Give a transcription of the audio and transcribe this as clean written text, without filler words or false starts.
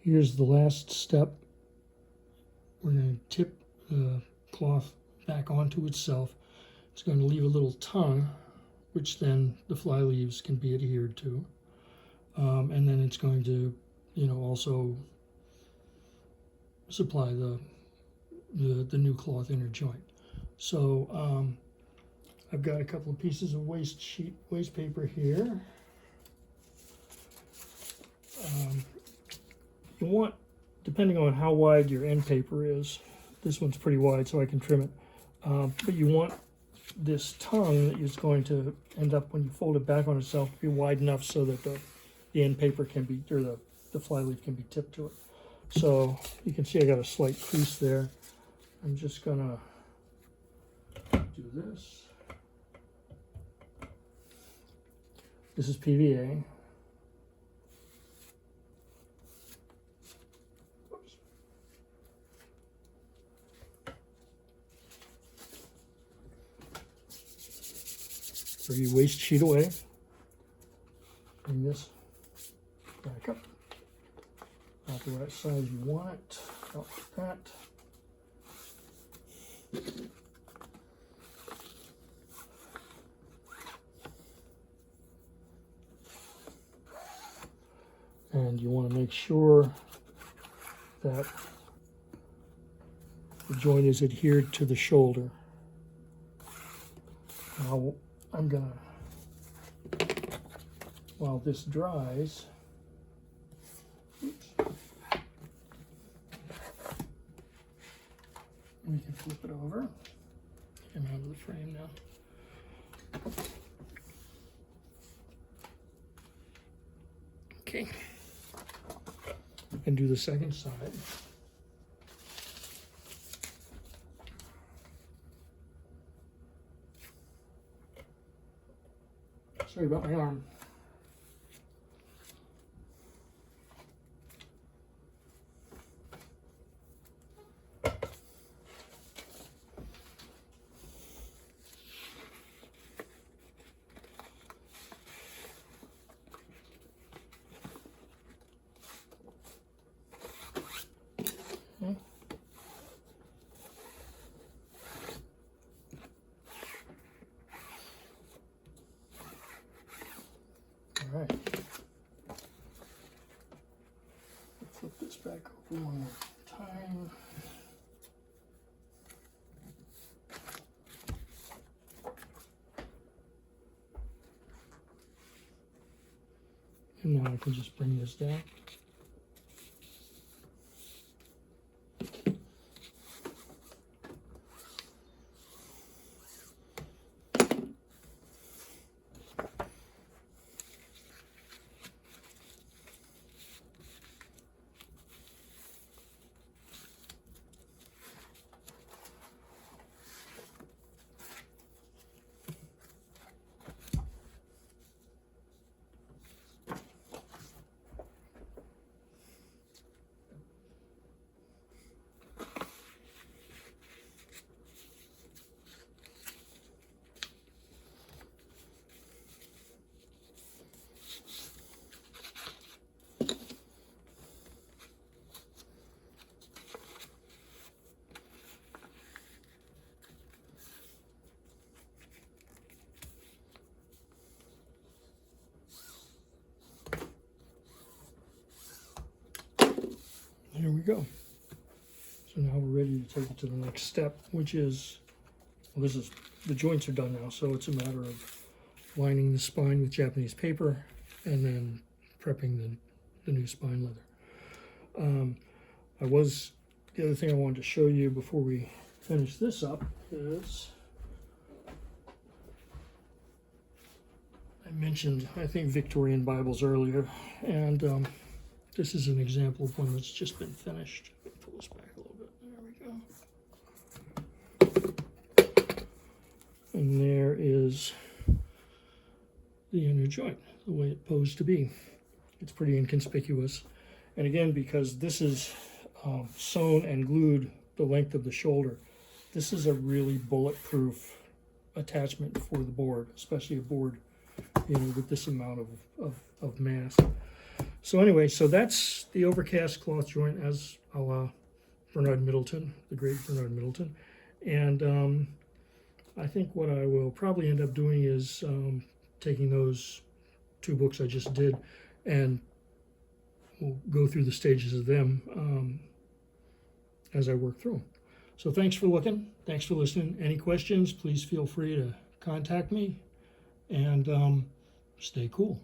Here's the last step. We're going to tip the cloth back onto itself. It's going to leave a little tongue, which then the fly leaves can be adhered to. And then it's going to, also supply the new cloth inner joint. So I've got a couple of pieces of waste paper here. You want, depending on how wide your end paper is, this one's pretty wide so I can trim it, but you want this tongue that is going to end up, when you fold it back on itself, to be wide enough so that the end paper can be, or the fly leaf can be tipped to it. So you can see I got a slight crease there. I'm just gonna do this. This is PVA. Oops. Throw your waste sheet away. Bring this back up. Not the right size you want it. About like that. And you want to make sure that the joint is adhered to the shoulder. Now I'm gonna, while this dries, oops, we can flip it over and out of the frame now. Okay. And do the second side. Sorry about my arm. Okay. All right. Flip this back over one more time. And now I can just bring this down. There we go. So now we're ready to take it to the next step, which is, well, the joints are done now, so it's a matter of lining the spine with Japanese paper and then prepping the new spine leather. The other thing I wanted to show you before we finish this up is, I mentioned, I think, Victorian Bibles earlier, and this is an example of one that's just been finished. Let me pull this back a little bit. There we go. And there is the inner joint, the way it's supposed to be. It's pretty inconspicuous. And again, because this is sewn and glued the length of the shoulder, this is a really bulletproof attachment for the board, especially a board, with this amount of mass. So anyway, so that's the Overcast cloth joint as a la Bernard Middleton, the great Bernard Middleton. And I think what I will probably end up doing is taking those 2 books I just did, and we'll go through the stages of them as I work through them. So thanks for looking. Thanks for listening. Any questions, please feel free to contact me, and stay cool.